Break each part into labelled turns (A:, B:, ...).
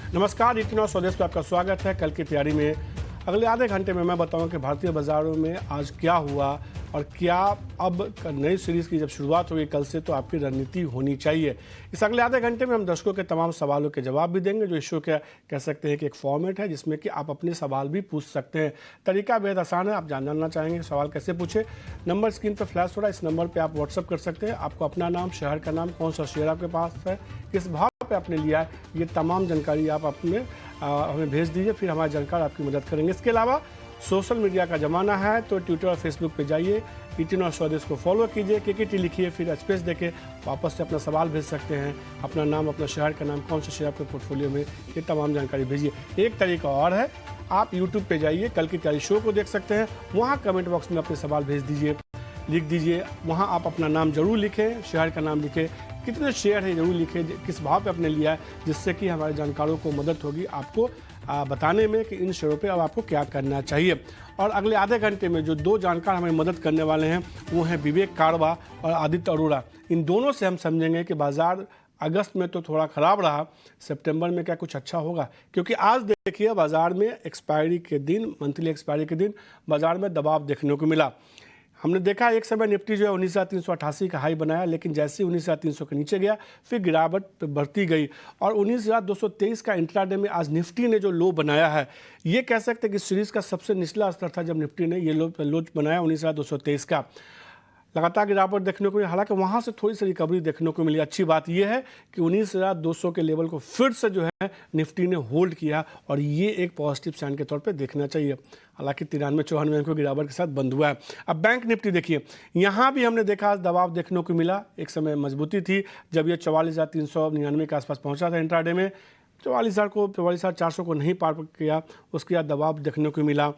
A: नमस्कार, इतना स्वदेश पे आपका स्वागत है। कल की तैयारी में अगले आधे घंटे में मैं बताऊं कि भारतीय बाजारों में आज क्या हुआ और क्या अब नई सीरीज़ की जब शुरुआत होगी कल से तो आपकी रणनीति होनी चाहिए। इस अगले आधे घंटे में हम दर्शकों के तमाम सवालों के जवाब भी देंगे, जो इस शो का कह सकते हैं कि एक फॉर्मेट है जिसमें कि आप अपने सवाल भी पूछ सकते हैं। तरीका बेहद आसान है। आप जानना चाहेंगे सवाल कैसे पूछे, नंबर स्क्रीन पर फ्लैश हो रहा है, इस नंबर पर आप व्हाट्सअप कर सकते हैं। आपको अपना नाम, शहर का नाम, कौन सा शेयर आपके पास है, किस भाव पे आपने लिया है, ये तमाम जानकारी आप अपने हमें भेज दीजिए, फिर हमारे जानकार आपकी मदद करेंगे। इसके अलावा सोशल मीडिया का ज़माना है तो ट्विटर और फेसबुक पे जाइए, ईटीन और स्वदेश को फॉलो कीजिए, केकेटी लिखिए, फिर स्पेस देके वापस से अपना सवाल भेज सकते हैं। अपना नाम, अपना शहर का नाम, कौन सा शेयर आपके पोर्टफोलियो में, ये तमाम जानकारी भेजिए। एक तरीका और है, आप यूट्यूब पे जाइए, कल की तैयारी शो को देख सकते हैं, वहाँ कमेंट बॉक्स में अपने सवाल भेज दीजिए, लिख दीजिए। वहाँ आप अपना नाम जरूर लिखें, शहर का नाम लिखें, कितने शेयर है जरूर लिखें, किस भाव पे आपने लिया है, जिससे कि हमारे जानकारों को मदद होगी आपको बताने में कि इन शेयरों पे अब आपको क्या करना चाहिए। और अगले आधे घंटे में जो दो जानकार हमें मदद करने वाले हैं वो हैं विवेक कारवा और आदित्य अरोड़ा। इन दोनों से हम समझेंगे कि बाजार अगस्त में तो थोड़ा ख़राब रहा, सितंबर में क्या कुछ अच्छा होगा। क्योंकि आज देखिए बाजार में एक्सपायरी के दिन, मंथली एक्सपायरी के दिन बाजार में दबाव देखने को मिला। हमने देखा एक समय निफ्टी जो है 19,388 का हाई बनाया, लेकिन जैसे ही 19,300 के नीचे गया फिर गिरावट बढ़ती गई और 19,223 का इंट्राडे में आज निफ्टी ने जो लो बनाया है, ये कह सकते हैं कि सीरीज़ का सबसे निचला स्तर था जब निफ्टी ने ये लो बनाया 19,223 का। लगातार गिरावट देखने को मिली, हालांकि वहाँ से थोड़ी सी रिकवरी देखने को मिली। अच्छी बात यह है कि 19,200 के लेवल को फिर से जो है निफ्टी ने होल्ड किया और ये एक पॉजिटिव साइन के तौर पे देखना चाहिए। हालांकि 93-94 अंकों की गिरावट के साथ बंद हुआ है। अब बैंक निफ्टी देखिए, यहाँ भी हमने देखा आज दबाव देखने को मिला। एक समय मजबूती थी जब ये 44,399 के आसपास पहुँचा था इंट्राडे में, 44,400 को नहीं पार किया, उसके बाद दबाव देखने को मिला।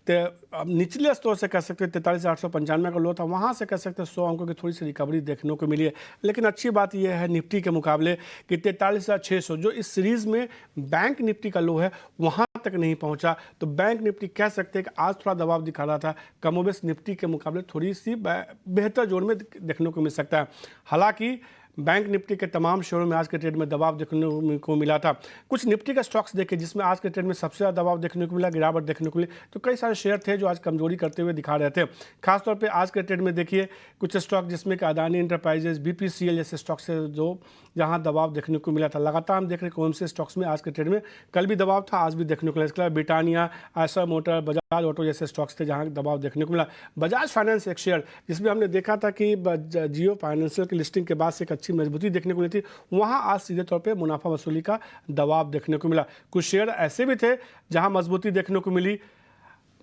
A: तो अब निचले स्तर से कह सकते हैं 43,895 का लो था, वहाँ से कह सकते हैं 100 अंकों की थोड़ी सी रिकवरी देखने को मिली है। लेकिन अच्छी बात यह है निफ्टी के मुकाबले कि 43,600 जो इस सीरीज़ में बैंक निफ्टी का लो है वहाँ तक नहीं पहुँचा। तो बैंक निफ्टी कह सकते हैं कि आज थोड़ा दबाव दिखा रहा था, कमोबेश निफ्टी के मुकाबले थोड़ी सी बेहतर जोन में देखने को मिल सकता है। हालाँकि बैंक निफ्टी के तमाम शेयरों में आज के ट्रेड में दबाव देखने को मिला था। कुछ निफ्टी के स्टॉक्स देखे जिसमें आज के ट्रेड में सबसे ज़्यादा दबाव देखने को मिला, गिरावट देखने को मिली, तो कई सारे शेयर थे जो आज कमजोरी करते हुए दिखा रहे थे। खासतौर पे आज के ट्रेड में देखिए कुछ स्टॉक जिसमें कि अदानी एंटरप्राइजेज, बीपीसीएल जैसे स्टॉक्स है जो जहाँ दबाव देखने को मिला था। लगातार हम देख रहे हैं कौन से स्टॉक्स में आज के ट्रेड में कल भी दबाव था, आज भी देखने को मिला। इसके अलावा Britannia, Eicher motor, Bajaj auto जैसे स्टॉक्स थे जहाँ दबाव देखने को मिला। बजाज फाइनेंस एक शेयर जिसमें हमने देखा था कि जियो फाइनेंशियल की लिस्टिंग के बाद से एक अच्छी मजबूती देखने को मिली थी, वहाँ आज सीधे तौर पे मुनाफा वसूली का दबाव देखने को मिला। कुछ शेयर ऐसे भी थे जहाँ मजबूती देखने को मिली।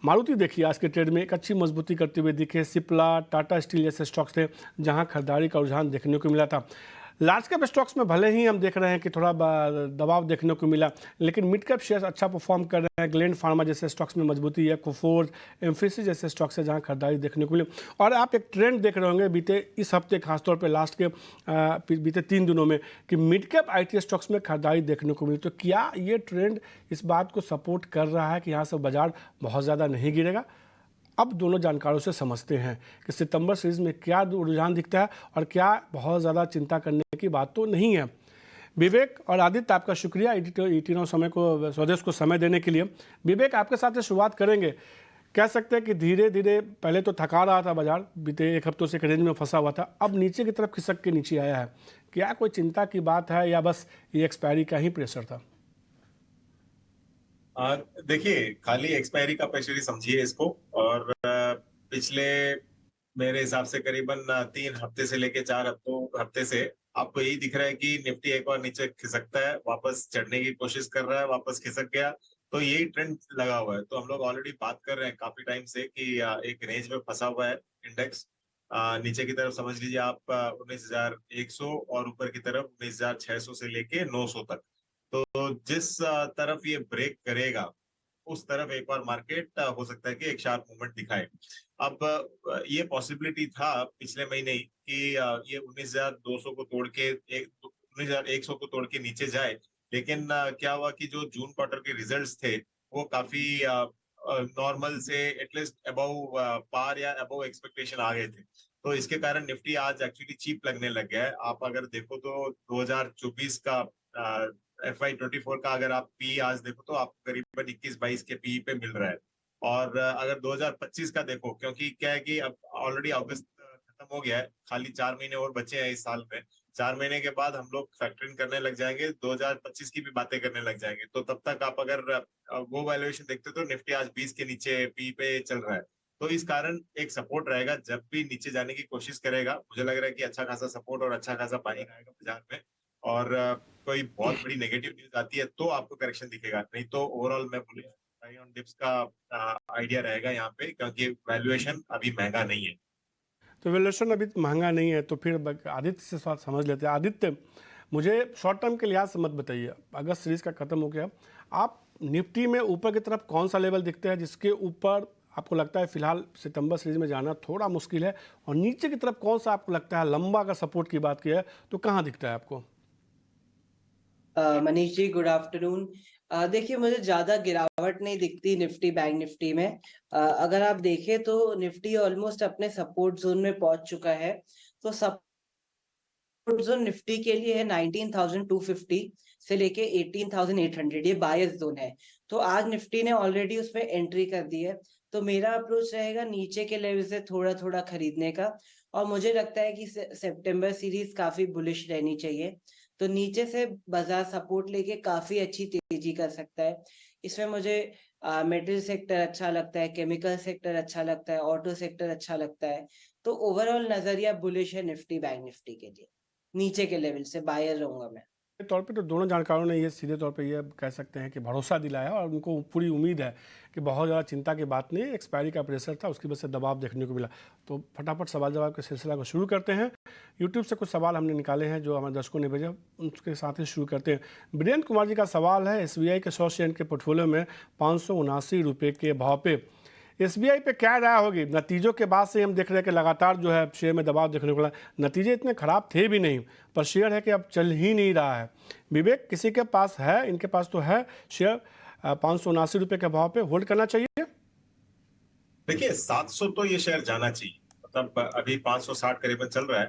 A: मारुति देखिए आज के ट्रेड में एक अच्छी मजबूती करते हुए दिखे। सिप्ला, टाटा स्टील जैसे स्टॉक्स थे जहां खरीदारी का रुझान देखने को मिला था। लार्ज कैप स्टॉक्स में भले ही हम देख रहे हैं कि थोड़ा दबाव देखने को मिला, लेकिन मिड कैप शेयर्स अच्छा परफॉर्म कर रहे हैं। ग्लेंड फार्मा जैसे स्टॉक्स में मजबूती है, कोफोर्ज, एम्फेसिस जैसे स्टॉक्स है जहां खरीदारी देखने को मिली। और आप एक ट्रेंड देख रहे होंगे बीते इस हफ्ते, खासतौर पर लास्ट के बीते 3 दिनों में, कि मिड कैप आईटी स्टॉक्स में खरीदारी देखने को मिली। तो क्या ये ट्रेंड इस बात को सपोर्ट कर रहा है कि यहाँ से बाजार बहुत ज़्यादा नहीं गिरेगा? अब दोनों जानकारों से समझते हैं कि सितंबर सीरीज में क्या रुझान दिखता है और क्या बहुत ज़्यादा चिंता करने की बात तो नहीं है। विवेक और आदित्य, आपका शुक्रिया ईटीनो समय को, स्वदेश को समय देने के लिए। विवेक, आपके साथ शुरुआत करेंगे। कह सकते हैं कि धीरे धीरे पहले तो थका रहा था बाजार, बीते एक हफ्तों से एक रेंज में फंसा हुआ था, अब नीचे की तरफ खिसक के नीचे आया है। क्या कोई चिंता की बात है या बस ये एक्सपायरी का ही प्रेशर था?
B: देखिए, खाली एक्सपायरी का प्रेशर ही समझिए इसको। और पिछले मेरे हिसाब से करीबन 3 हफ्ते से लेके 4 हफ्ते से आपको यही दिख रहा है कि निफ्टी एक बार नीचे खिसकता है, वापस चढ़ने की कोशिश कर रहा है, वापस खिसक गया, तो यही ट्रेंड लगा हुआ है। तो हम लोग ऑलरेडी बात कर रहे हैं काफी टाइम से कि एक रेंज में फंसा हुआ है इंडेक्स। नीचे की तरफ समझ लीजिए आप 19,100 और ऊपर की तरफ 19,600 से लेके 900 तक। तो जिस तरफ ये ब्रेक करेगा उस तरफ एक बार मार्केट हो सकता है कि एक शार्प मूवमेंट दिखाए। अब ये पॉसिबिलिटी था पिछले महीने ही कि ये 19,200 को तोड़ के 19,100 को तोड़ के नीचे जाए। लेकिन क्या हुआ कि जो जून क्वार्टर के रिजल्ट्स थे वो काफी नॉर्मल से एटलीस्ट अबव पार या अबव एक्सपेक्टेशन आ गए थे। तो इसके कारण निफ्टी आज एक्चुअली चीप लगने लग गया है। आप अगर देखो तो 2024 का FY24 का अगर आप पी आज देखो तो आपको करीबन 21-22 के पी पे मिल रहा है। और अगर 2025 का देखो, क्योंकि क्या है कि अब ऑलरेडी अगस्त खत्म हो गया है, खाली 4 महीने और बचे हैं इस साल में। 4 महीने के बाद हम लोग फैक्टरिंग करने लग जाएंगे, 2025 की भी बातें करने लग जाएंगे। तो तब तक आप अगर वो वैल्यूएशन देखते हो तो निफ्टी आज 20 के नीचे पी पे चल रहा है। तो इस कारण एक सपोर्ट रहेगा, जब भी नीचे जाने की कोशिश करेगा मुझे लग रहा है कि अच्छा खासा सपोर्ट और अच्छा खासा बाइंग आएगा बाजार में। और कोई बहुत बड़ी नेगेटिव न्यूज आती है तो आपको करेक्शन दिखेगा, नहीं तो ओवरऑल मैं बुलिश ऑन डिप्स का आइडिया रहेगा यहाँ पे, क्योंकि वैल्यूएशन अभी महंगा नहीं है।
A: तो वैल्यूएशन अभी महंगा नहीं है, तो फिर आदित्य से बात समझ लेते हैं। आदित्य, मुझे शॉर्ट टर्म के लिहाज से मत बताइए, अगस्त सीरीज का खत्म हो गया, आप निफ्टी में ऊपर की तरफ कौन सा लेवल दिखता है जिसके ऊपर आपको लगता है फिलहाल सितंबर सीरीज में जाना थोड़ा मुश्किल है, और नीचे की तरफ कौन सा आपको लगता है लंबा का सपोर्ट की बात की है तो कहाँ दिखता है आपको?
C: Manish ji, good afternoon. देखिए, मुझे ज्यादा गिरावट नहीं दिखती निफ्टी बैंक निफ्टी में। अगर आप देखें तो निफ्टी ऑलमोस्ट अपने सपोर्ट जोन में पहुंच चुका है। तो सपोर्ट जोन निफ्टी के लिए है 19,250 से लेके 18,800, ये बायस जोन है। तो आज निफ्टी ने ऑलरेडी उसमें एंट्री कर दी है। तो मेरा अप्रोच रहेगा नीचे के लेवल से थोड़ा थोड़ा खरीदने का, और मुझे लगता है कि सितंबर सीरीज काफी बुलिश रहनी चाहिए। तो नीचे से बाजार सपोर्ट लेके काफी अच्छी तेजी कर सकता है। इसमें मुझे मेटल सेक्टर अच्छा लगता है, केमिकल सेक्टर अच्छा लगता है, ऑटो सेक्टर अच्छा लगता है। तो ओवरऑल नजरिया बुलिश है निफ्टी बैंक निफ्टी के लिए। नीचे के लेवल से बायर रहूंगा मैं।
A: तौर पे तो दोनों जानकारों ने ये सीधे तौर पे ये कह सकते हैं कि भरोसा दिलाया, और उनको पूरी उम्मीद है कि बहुत ज़्यादा चिंता की बात नहीं, एक्सपायरी का प्रेशर था उसकी वजह से दबाव देखने को मिला। तो फटाफट सवाल जवाब के सिलसिला को शुरू करते हैं। यूट्यूब से कुछ सवाल हमने निकाले हैं जो हमारे दर्शकों ने भेजे, उसके साथ ही शुरू करते हैं। वीरेंद्र कुमार जी का सवाल है, SBI के 100 शेयर के पोर्टफोलियो में 579 रुपये के भाव पे SBI पे क्या राय होगी? नतीजों के बाद से हम देख रहे हैं कि लगातार जो है शेयर में दबाव देखने को मिला। नतीजे इतने खराब थे भी नहीं, पर शेयर है कि अब चल ही नहीं रहा है। विवेक, किसी के पास है, इनके पास तो है शेयर 579 रुपये के भाव पे, होल्ड करना चाहिए?
B: देखिए 700 तो ये शेयर जाना चाहिए, मतलब अभी 560 करीबन चल रहा है।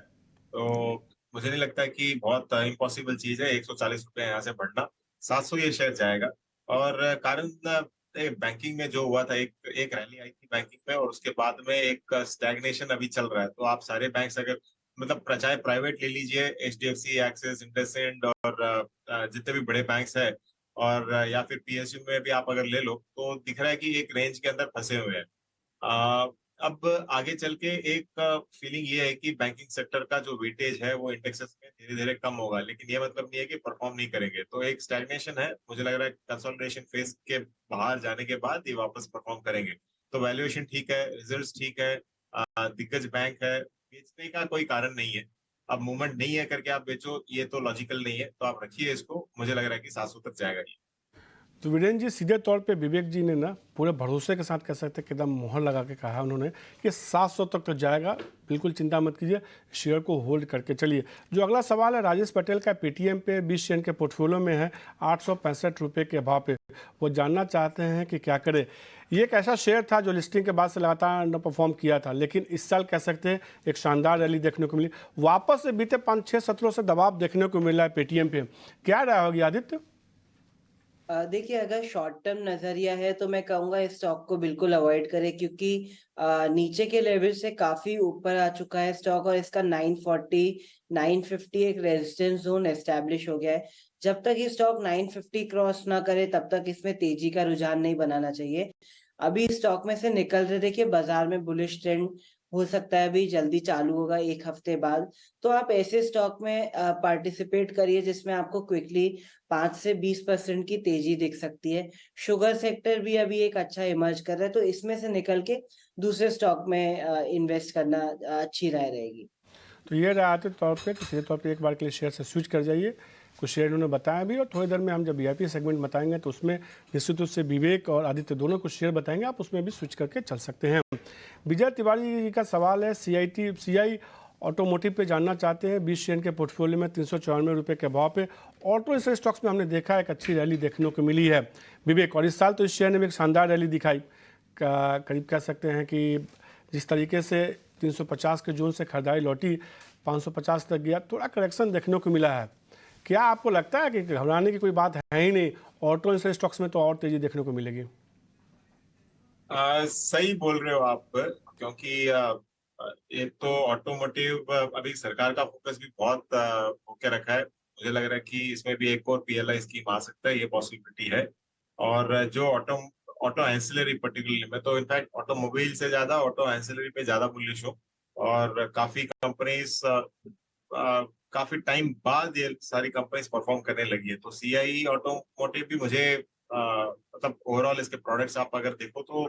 B: तो मुझे नहीं लगता है कि बहुत इम्पॉसिबल चीज है 140 रुपए यहाँ से बढ़ना। 700 ये शेयर जाएगा। और कारण बैंकिंग में जो हुआ था, एक रैली आई थी बैंकिंग में, और उसके बाद में एक स्टैग्नेशन अभी चल रहा है। तो आप सारे बैंक्स अगर मतलब चाहे प्राइवेट ले लीजिए, HDFC, एक्सिस, इंडसइंड और जितने भी बड़े बैंक्स हैं, और या फिर PSU में भी आप अगर ले लो, तो दिख रहा है कि एक रेंज के अंदर फंसे हुए हैं। आ, अब आगे चल के एक फीलिंग ये है कि बैंकिंग सेक्टर का जो वेटेज है वो इंडेक्सेस में धीरे धीरे कम होगा, लेकिन ये मतलब नहीं है कि परफॉर्म नहीं करेंगे। तो एक स्टैग्नेशन है, मुझे लग रहा है कंसोलिडेशन फेज के बाहर जाने के बाद ये वापस परफॉर्म करेंगे। तो वैल्यूएशन ठीक है, रिजल्ट्स ठीक है, दिग्गज बैंक है, बेचने का कोई कारण नहीं है। अब मूवमेंट नहीं है करके आप बेचो, ये तो लॉजिकल नहीं है। तो आप रखिए इसको, मुझे लग रहा है कि 700 तक जाएगा ये।
A: तो वीरेंद्र जी, सीधे तौर पे विवेक जी ने ना पूरे भरोसे के साथ कह सकते हैं कि एकदम मोहर लगा के कहा उन्होंने कि 700 तक तो जाएगा, बिल्कुल चिंता मत कीजिए, शेयर को होल्ड करके चलिए। जो अगला सवाल है राजेश पटेल का, पेटीएम पे 20 शेयर के पोर्टफोलियो में है 865 रुपये के भाव पे, वो जानना चाहते हैं कि क्या करे। ये एक ऐसा शेयर था जो लिस्टिंग के बाद से लगातार अंडर परफॉर्म किया था, लेकिन इस साल कह सकते हैं एक शानदार रैली देखने को मिली, वापस से बीते 5-6 सत्रों से दबाव देखने को मिला है पेटीएम पे, क्या राय होगी आदित्य?
C: देखिए, अगर शॉर्ट टर्म नजरिया है तो मैं कहूंगा इस स्टॉक को बिल्कुल अवॉइड करें, क्योंकि नीचे के लेवल से काफी ऊपर आ चुका है स्टॉक, और इसका 940 950 एक रेजिस्टेंस जोन एस्टेब्लिश हो गया है। जब तक ये स्टॉक 950 क्रॉस ना करे तब तक इसमें तेजी का रुझान नहीं बनाना चाहिए। अभी स्टॉक में से निकल रहे, देखिए बाजार में बुलिश ट्रेंड हो सकता है अभी जल्दी चालू होगा एक हफ्ते बाद। तो आप ऐसे स्टॉक में पार्टिसिपेट करिए जिसमें आपको क्विकली 5 से 20% की तेजी दिख सकती है। शुगर सेक्टर भी अभी एक अच्छा इमर्ज कर रहा है, तो इसमें से निकल के दूसरे स्टॉक में इन्वेस्ट करना अच्छी राय रहेगी।
A: तो ये रहा आते तौर पे, तो सीधे तौर पे एक बार के लिए शेयर से स्विच कर जाइए। कुछ शेयर इन्होंने बताया भी, और थोड़ी देर में हम जब VIP सेगमेंट बताएंगे तो उसमें निश्चित रूप से विवेक और आदित्य दोनों कुछ शेयर बताएंगे, आप उसमें भी स्विच करके चल सकते हैं। विजय तिवारी जी का सवाल है, CI ऑटोमोटिव पे जानना चाहते हैं, 20 शेयर के पोर्टफोलियो में 394 रुपये के भाव पे। ऑटो इस स्टॉक्स में हमने देखा एक अच्छी रैली देखने को मिली है विवेक, और इस साल तो इस शेयर ने भी एक शानदार रैली दिखाई, करीब कह सकते हैं कि जिस तरीके से 350 के जोन से खरीदारी लौटी 550 तक गया, थोड़ा करेक्शन देखने को मिला है। क्या आपको लगता है कि घबराने की कोई बात है ही नहीं, ऑटो इंश्योरेंस स्टॉक्स में तो और तेजी देखने को मिलेगी?
B: सही बोल रहे हो आप, क्योंकि एक तो ऑटोमोटिव अभी सरकार का फोकस भी बहुत होके रखा है। मुझे लग रहा है कि इसमें भी एक और पीएलआई स्कीम आ सकता है, ये पॉसिबिलिटी है। और जो ऑटो ऑटो एंसिलरी पर्टिकुलरली, मैं तो इनफैक्ट ऑटोमोबाइल से ज्यादा ऑटो एंसिलरी पे ज्यादा बुलिश हूँ। और काफी कंपनीज काफी टाइम बाद ये सारी कंपनीज परफॉर्म करने लगी है। तो सीआई ऑटोमोटिव भी मुझे मतलब ओवरऑल इसके प्रोडक्ट्स आप अगर देखो तो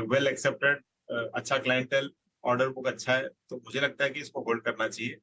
B: वेल एक्सेप्टेड, अच्छा क्लाइंटेल, ऑर्डर बुक अच्छा है, तो मुझे लगता है कि इसको होल्ड करना चाहिए।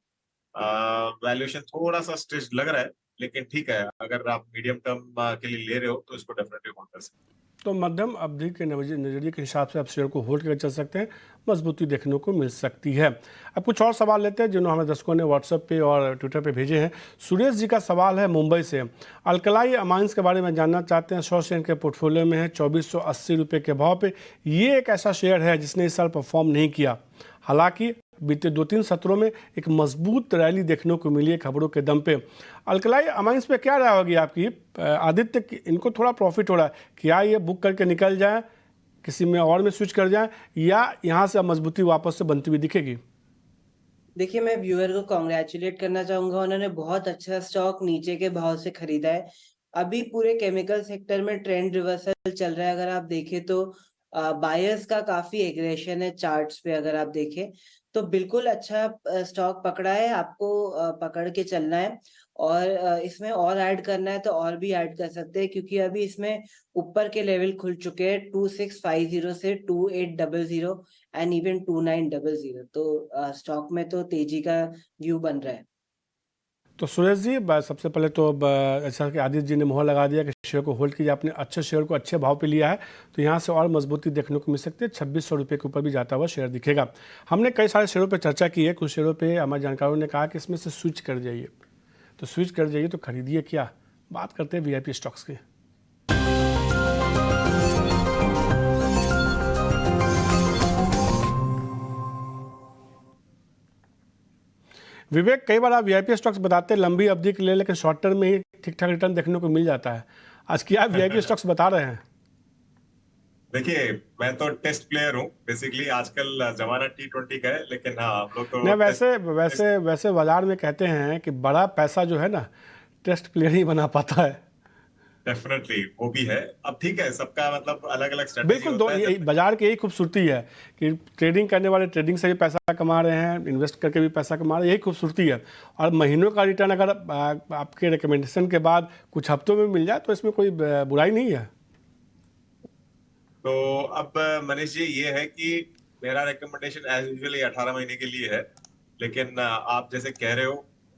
B: वैल्यूएशन थोड़ा सा स्ट्रेच लग रहा है, लेकिन ठीक है, अगर आप मीडियम टर्म के लिए ले रहे हो तो इसको डेफिनेटली होल्ड कर सकते हैं।
A: तो मध्यम अवधि के नजरिए के हिसाब से आप शेयर को होल्ड करके चल सकते हैं, मजबूती देखने को मिल सकती है। अब कुछ और सवाल लेते हैं जिन्होंने हमें दर्शकों ने व्हाट्सएप पे और ट्विटर पे भेजे हैं। सुरेश जी का सवाल है मुंबई से, अल्कलाई अमाइंस के बारे में जानना चाहते हैं। 100 शेयर के पोर्टफोलियो में है 2480 रुपये के भाव पे। ये एक ऐसा शेयर है जिसने इस साल परफॉर्म नहीं किया, हालांकि बीते 2-3 सत्रों में एक मजबूत रैली देखने को मिली है खबरों के दम पे। अल्कलाई अमाइंस पे क्या राय होगी आपकी? आदित्य, इनको थोड़ा प्रॉफिट हो रहा है, क्या ये बुक करके निकल जाए, किसी में और में स्विच कर जाए, या यहाँ से अब मजबूती वापस से बनती हुई दिखेगी?
C: देखिए, मैं व्यूअर को कॉन्ग्रेचुलेट करना चाहूंगा, उन्होंने बहुत अच्छा स्टॉक नीचे के भाव से खरीदा है। अभी पूरे केमिकल सेक्टर में ट्रेंड रिवर्सल चल रहा है। अगर आप देखें तो बायर्स का काफी एग्रेशन है चार्ट्स पे, अगर आप देखें तो बिल्कुल अच्छा स्टॉक पकड़ा है। आपको पकड़ के चलना है, और इसमें और ऐड करना है तो और भी ऐड कर सकते हैं, क्योंकि अभी इसमें ऊपर के लेवल खुल चुके हैं 2650 से 2800 एंड इवन 2900। तो स्टॉक में तो तेजी का व्यू बन रहा है।
A: तो सुरेश जी, सबसे पहले तो ऐसा कि आदित्य जी ने मोहर लगा दिया कि शेयर को होल्ड कीजिए, आपने अच्छे शेयर को अच्छे भाव पे लिया है, तो यहाँ से और मजबूती देखने को मिल सकती है। 2600 रुपये के ऊपर भी जाता हुआ शेयर दिखेगा। हमने कई सारे शेयरों पे चर्चा की है, कुछ शेयरों पे हमारे जानकारों ने कहा कि इसमें से स्विच कर जाइए, तो स्विच कर जाइए तो खरीदिए क्या। बात करते हैं वीआईपी स्टॉक्स की। विवेक, कई बार आप वीआईपी स्टॉक्स बताते हैं लंबी अवधि के लिए, लेकिन शॉर्ट टर्म में ही ठीक ठाक रिटर्न देखने को मिल जाता है। आज क्या वीआईपी स्टॉक्स बता रहे हैं?
B: देखिए, मैं तो टेस्ट प्लेयर हूँ बेसिकली। आजकल जमाना T20 का है, लेकिन हाँ, हम लोग तो
A: नहीं,
B: टेस्ट
A: वैसे वैसे वैसे बाजार में कहते हैं कि बड़ा पैसा जो है ना, टेस्ट प्लेयर ही बना पाता है।
B: डेफिनेटली वो भी है। अब ठीक है, सबका मतलब अलग अलग स्ट्रेटेजी
A: बिल्कुल, दो
B: होता है।
A: बाजार की यही खूबसूरती है कि ट्रेडिंग करने वाले ट्रेडिंग से भी पैसा कमा रहे हैं, इन्वेस्ट करके भी पैसा कमा रहे हैं, यही खूबसूरती है। और महीनों का रिटर्न अगर आपके रिकमेंडेशन के बाद कुछ हफ्तों में मिल जाए तो इसमें कोई बुराई नहीं है।
B: तो अब मनीष जी, ये है कि मेरा रिकमेंडेशन एज यूजुअली 18 महीने के लिए है, लेकिन आप जैसे कह रहे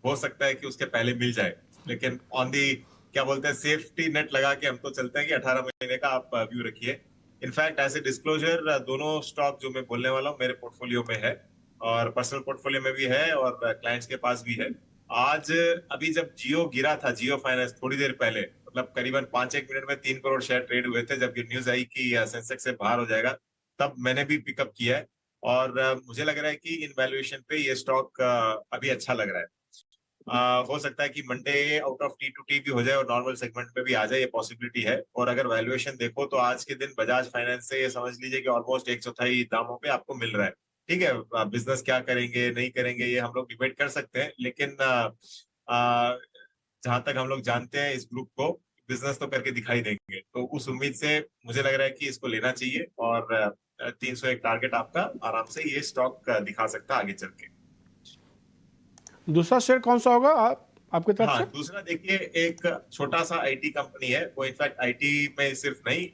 B: हो सकता है कि उसके पहले मिल जाए। लेकिन ऑन दी क्या बोलते हैं, सेफ्टी नेट लगा के हम तो चलते हैं कि 18 महीने का आप व्यू रखिए। इनफैक्ट ऐसे डिस्क्लोजर दोनों स्टॉक जो मैं बोलने वाला हूँ मेरे पोर्टफोलियो में है, और पर्सनल पोर्टफोलियो में भी है, और क्लाइंट्स के पास भी है। आज अभी जब जियो गिरा था, जियो फाइनेंस, थोड़ी देर पहले, मतलब करीबन 5-1 मिनट में 3 करोड़ शेयर ट्रेड हुए थे, जब ये न्यूज आई कि सेंसेक्स से बाहर हो जाएगा, तब मैंने भी पिकअप किया है। और मुझे लग रहा है कि इन वैल्यूएशन पे ये स्टॉक अभी अच्छा लग रहा है। हो सकता है कि मंडे आउट ऑफ T2T भी हो जाए और नॉर्मल सेगमेंट में भी आ जाए, ये पॉसिबिलिटी है। और अगर वैल्यूएशन देखो तो आज के दिन बजाज फाइनेंस से ये समझ लीजिए कि ऑलमोस्ट 1/4 दामों पे आपको मिल रहा है। ठीक है, बिजनेस क्या करेंगे नहीं करेंगे ये हम लोग डिबेट कर सकते हैं, लेकिन जहां तक हम लोग जानते हैं इस ग्रुप को, बिजनेस तो करके दिखाई देंगे। तो उस उम्मीद से मुझे लग रहा है कि इसको लेना चाहिए, और 301 टारगेट आपका आराम से ये स्टॉक दिखा सकता है आगे चल के।
A: दूसरा शेयर कौन सा होगा आपकी तरफ
B: हाँ,
A: से?
B: दूसरा देखिए, एक छोटा सा आईटी कंपनी है। वो इनफैक्ट आईटी में सिर्फ नहीं,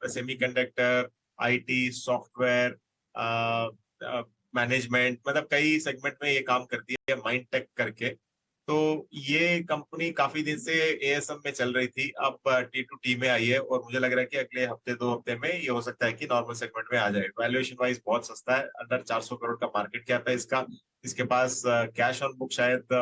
B: सेमीकंडक्टर, आईटी, सॉफ्टवेयर, मैनेजमेंट, मतलब कई सेगमेंट में ये काम करती है, माइंड टेक करके। तो ये कंपनी काफी दिन से एएसएम में चल रही थी, अब T2T में आई है, और मुझे लग रहा है कि अगले हफ्ते 2 हफ्ते में ये हो सकता है कि नॉर्मल सेगमेंट में आ जाए। वैल्यूएशन वाइज बहुत सस्ता है, अंडर 400 करोड़ का मार्केट कैप है इसका। इसके पास कैश ऑन बुक शायद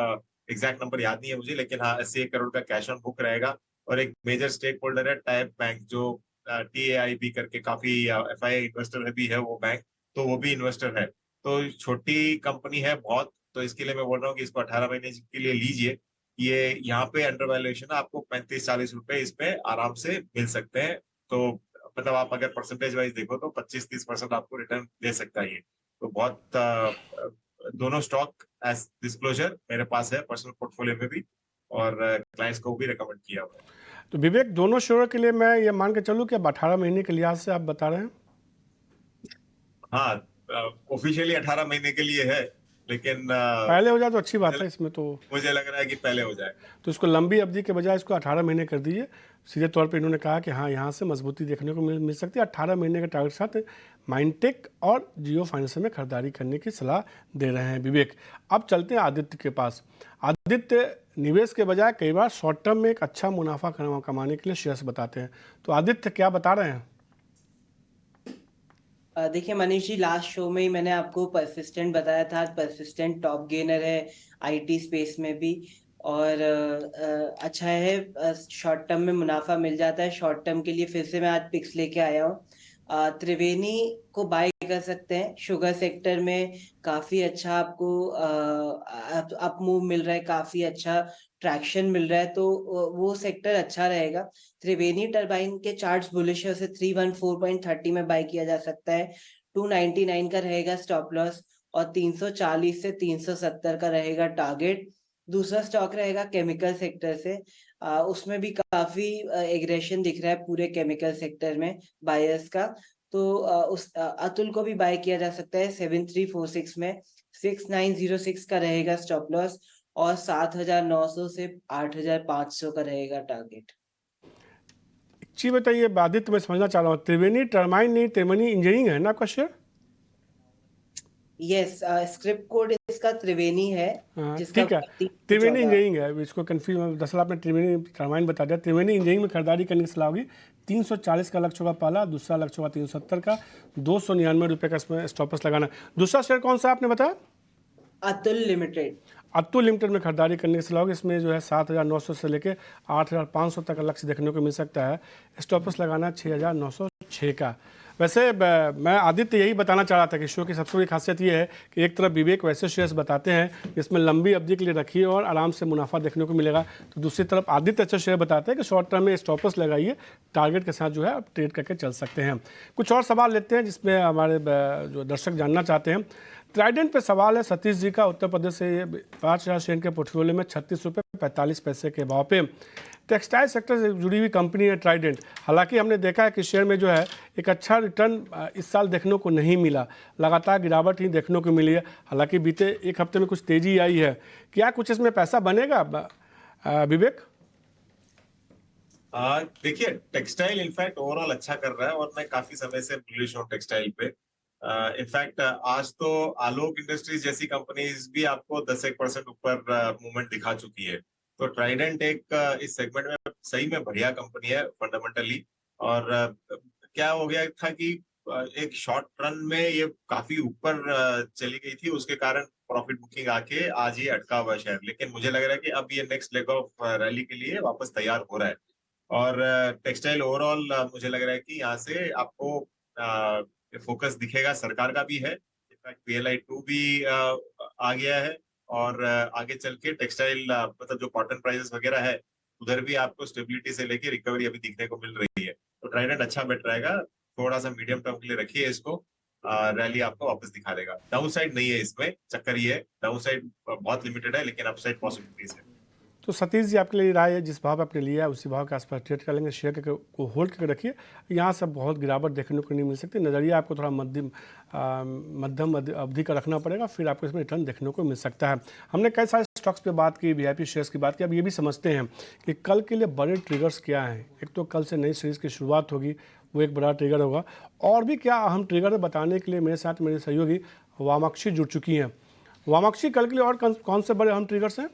B: एग्जैक्ट नंबर याद नहीं है मुझे, लेकिन हाँ 80 करोड़ का कैश ऑन बुक रहेगा। और एक मेजर स्टेक होल्डर है टाइप बैंक, जो TAIB करके काफी FII इन्वेस्टर भी है वो बैंक, तो वो भी इन्वेस्टर है। तो छोटी कंपनी है बहुत, तो इसके लिए मैं बोल रहा हूँ कि इसको 18 महीने के लिए लीजिए। ये यहाँ पे अंडर वैल्यूएशन आपको 35-40 रुपए इसमें आराम से मिल सकते हैं। तो मतलब आप अगर परसेंटेज वाइज देखो तो 25-30% आपको रिटर्न दे सकता है ये। तो बहुत दोनों स्टॉक एज डिस्क्लोजर मेरे पास है पर्सनल पोर्टफोलियो में भी, और क्लाइंट्स को भी रिकमेंड किया हुआ है।
A: तो विवेक, दोनों शेयरों के लिए मैं ये मान के चलूँ कि अब 18 महीने के लिहाज से आप बता रहे हैं?
B: हाँ, ऑफिशियली 18 महीने के लिए है, लेकिन
A: पहले हो जाए तो अच्छी बात है। इसमें तो
B: मुझे लग रहा है कि पहले हो जाए।
A: तो इसको लंबी अवधि के बजाय इसको 18 महीने कर दीजिए। सीधे तौर पे इन्होंने कहा कि हाँ, यहाँ से मजबूती देखने को मिल सकती है। 18 महीने के टारगेट के साथ माइंडटेक और जियो फाइनेंस में खरीदारी करने की सलाह दे रहे हैं विवेक। अब चलते हैं आदित्य के पास। आदित्य निवेश के बजाय कई बार शॉर्ट टर्म में एक अच्छा मुनाफा कमाने के लिए शेयर्स बताते हैं। तो आदित्य क्या बता रहे हैं?
C: देखिए मनीष जी, लास्ट शो में ही मैंने आपको परसिस्टेंट बताया था। परसिस्टेंट टॉप गेनर है आईटी स्पेस में भी, और अच्छा है, शॉर्ट टर्म में मुनाफा मिल जाता है। शॉर्ट टर्म के लिए फिर से मैं आज पिक्स लेके आया हूँ। त्रिवेणी को बाय कर सकते हैं। शुगर सेक्टर में काफी अच्छा आपको अप मूव मिल रहा है, काफी अच्छा ट्रैक्शन मिल रहा है, तो वो सेक्टर अच्छा रहेगा। त्रिवेणी टरबाइन के चार्ट्स बुलिश है, उसे 314.30 में बाय किया जा सकता है। 299 का रहेगा स्टॉप लॉस, और 340 से 370 का रहेगा टारगेट। दूसरा स्टॉक रहेगा केमिकल सेक्टर से। उसमें भी काफी एग्रेशन दिख रहा है पूरे केमिकल सेक्टर में बायर्स का। तो उस अतुल को भी बाय किया जा सकता है 7346 में। 6906 का रहेगा स्टॉप लॉस, और 7900 से 8500 का रहेगा टारगेट।
A: जी बताइए आदित्य, मैं समझना चाह रहा हूँ, त्रिवेणी टर्माइन नहीं, त्रिवेणी इंजीनियरिंग है ना आपका शेयर?
C: यस, स्क्रिप्ट कोड इसका त्रिवेणी है, जिसका
A: ठीक है, त्रिवेणी इंजीनियरिंग है। इसको कंफ्यूज, दरअसल आपने त्रिवेणी टर्माइन बता दिया। त्रिवेणी इंजीनियरिंग में खरीदारी करने की सलाह होगी। 340 का लक्ष्य होगा पहला, दूसरा लक्ष्य होगा 370 का, 299 रुपये का इसमें स्टॉपस लगाना। दूसरा शेयर कौन सा आपने बताया?
C: अतुल लिमिटेड।
A: अतुल लिमिटेड में खरीदारी करने की सलाह होगी। इसमें जो है 7900 से लेकर 8500 तक का लक्ष्य देखने को मिल सकता है। स्टॉपस लगाना 6906 का। वैसे मैं आदित्य यही बताना चाह रहा था कि शो की सबसे बड़ी खासियत ये है कि एक तरफ विवेक वैसे शेयर्स बताते हैं जिसमें लंबी अवधि के लिए रखिए और आराम से मुनाफा देखने को मिलेगा, तो दूसरी तरफ आदित्य अच्छे शेयर बताते हैं कि शॉर्ट टर्म में स्टॉपस लगाइए, टारगेट के साथ जो है आप ट्रेड करके चल सकते हैं। कुछ और सवाल लेते हैं जिसमें हमारे जो दर्शक जानना चाहते हैं। ट्राइडेंट पे सवाल है सतीश जी का, उत्तर प्रदेश से। 5000 शेयर के पोर्टफोलियो में 36 रुपये 45 पैसे के भाव पे टेक्सटाइल सेक्टर से जुड़ी हुई कंपनी है ट्राइडेंट। हालांकि हमने देखा है कि शेयर में जो है एक अच्छा रिटर्न इस साल देखने को नहीं मिला, लगातार गिरावट ही देखने को मिली है। हालांकि बीते एक हफ्ते में कुछ तेजी आई है। क्या कुछ इसमें पैसा बनेगा विवेक?
B: देखिए, टेक्सटाइल इनफैक्ट ओवरऑल अच्छा कर रहा है, और मैं काफी समय से बुलिश हूँ टेक्सटाइल पे। इनफैक्ट आज तो आलोक इंडस्ट्रीज जैसी कंपनीज भी आपको 10% ऊपर मूवमेंट दिखा चुकी है। तो ट्राइडेंट एक इस सेगमेंट में सही में बढ़िया कंपनी है फंडामेंटली। और क्या हो गया था कि एक शॉर्ट रन में ये काफी ऊपर चली गई थी, उसके कारण प्रॉफिट बुकिंग आके आज ये अटका हुआ है शेयर। लेकिन मुझे लग रहा है कि अब ये नेक्स्ट लेग ऑफ रैली के लिए वापस तैयार हो रहा है। और टेक्सटाइल ओवरऑल मुझे लग रहा है कि यहाँ से आपको फोकस दिखेगा, सरकार का भी है। इनफैक्ट PLI 2 भी आ गया है, और आगे चल के टेक्सटाइल मतलब जो कॉटन प्राइसेस वगैरह है उधर भी आपको स्टेबिलिटी से लेके रिकवरी अभी दिखने को मिल रही है। तो ट्राइडेंट अच्छा बेट रहेगा, थोड़ा सा मीडियम टर्म के लिए रखिए इसको। रैली आपको वापस दिखा देगा। डाउन साइड नहीं है इसमें, चक्कर ये है डाउन साइड बहुत लिमिटेड है, लेकिन अपसाइड पॉसिबिलिटीज है।
A: तो सतीश जी, आपके लिए राय है, जिस भाव आपने लिया है उसी भाव के आसपास ट्रेड कर लेंगे, शेयर को होल्ड करके रखिए। यहाँ से बहुत गिरावट देखने को नहीं मिल सकती। नज़रिया आपको थोड़ा मध्यम अवधि का रखना पड़ेगा, फिर आपको इसमें रिटर्न देखने को मिल सकता है। हमने कई सारे स्टॉक्स पे बात की, VIP शेयर्स की बात की। अब ये भी समझते हैं कि कल के लिए बड़े ट्रिगर्स क्या हैं। एक तो कल से नई सीरीज़ की शुरुआत होगी, वो एक बड़ा ट्रिगर होगा। और भी क्या अहम ट्रिगर बताने के लिए मेरे साथ मेरी सहयोगी वामाक्षी जुड़ चुकी हैं। वामाक्षी, कल के लिए और कौन से बड़े अहम ट्रिगर्स हैं?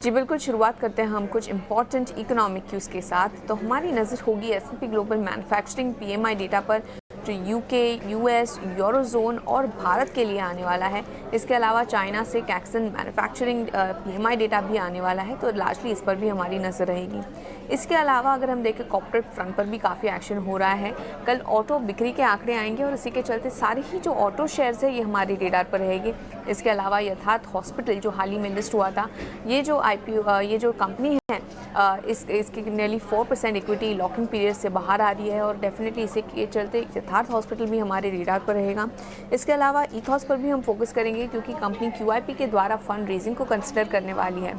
D: जी बिल्कुल, शुरुआत करते हैं हम कुछ इंपॉर्टेंट इकोनॉमिक क्यूज़ के साथ। तो हमारी नज़र होगी S&P global manufacturing PMI data पर, इफेक्ट यूके, यूएस, यूरोजोन और भारत के लिए आने वाला है। इसके अलावा चाइना से कैक्सन मैन्युफैक्चरिंग PMI डेटा भी आने वाला है, तो लार्जली इस पर भी हमारी नज़र रहेगी। इसके अलावा अगर हम देखें कॉर्पोरेट फ्रंट पर भी काफ़ी एक्शन हो रहा है। कल ऑटो बिक्री के आंकड़े आएंगे और इसी के चलते सारे ही जो ऑटो शेयर्स है ये हमारे रेडार पर रहेगी। इसके अलावा यथार्थ हॉस्पिटल जो हाल ही में लिस्ट हुआ था, ये जो IPO ये जो कंपनी है इसकी नियरली 4% इक्विटी लॉकिंग पीरियड से बाहर आ रही है और डेफिनेटली इसे के चलते यथार्थ हॉस्पिटल भी हमारे रेडार पर रहेगा। इसके अलावा ईथॉस पर भी हम फोकस करेंगे क्योंकि कंपनी QIP के द्वारा फंड रेजिंग को कंसिडर करने वाली है।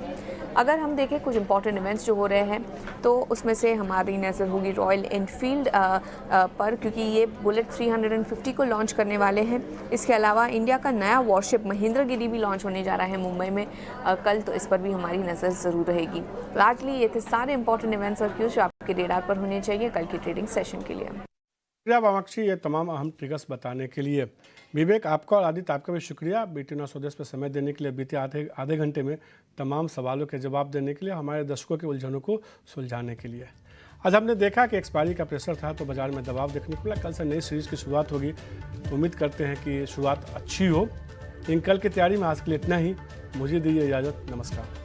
D: अगर हम देखें कुछ इंपॉर्टेंट इवेंट्स जो हो रहे हैं तो उसमें से हमारी नज़र होगी रॉयल एनफील्ड पर, क्योंकि ये बुलेट 350 को लॉन्च करने वाले हैं। इसके अलावा इंडिया का नया वॉरशिप महेंद्रगिरी भी लॉन्च होने जा रहा है मुंबई में कल, तो इस पर भी हमारी नज़र ज़रूर रहेगी। लार्जली ये थे सारे इंपॉर्टेंट इवेंट्स और क्यूज जो आपके रेडार पर होने चाहिए कल की ट्रेडिंग सेशन के लिए।
A: शुक्रिया वामाक्षी, ये तमाम अहम ट्रिगर्स बताने के लिए। विवेक, आपका और आदित्य आपका भी शुक्रिया BT Now स्वदेश पर समय देने के लिए, बीते आधे घंटे में तमाम सवालों के जवाब देने के लिए, हमारे दर्शकों के उलझनों को सुलझाने के लिए। आज हमने देखा कि एक्सपायरी का प्रेशर था तो बाजार में दबाव देखने को मिला। कल से नई सीरीज़ की शुरुआत होगी, तो उम्मीद करते हैं कि शुरुआत अच्छी हो। इन कल की तैयारी में आज के लिए इतना ही। मुझे दीजिए इजाज़त, नमस्कार।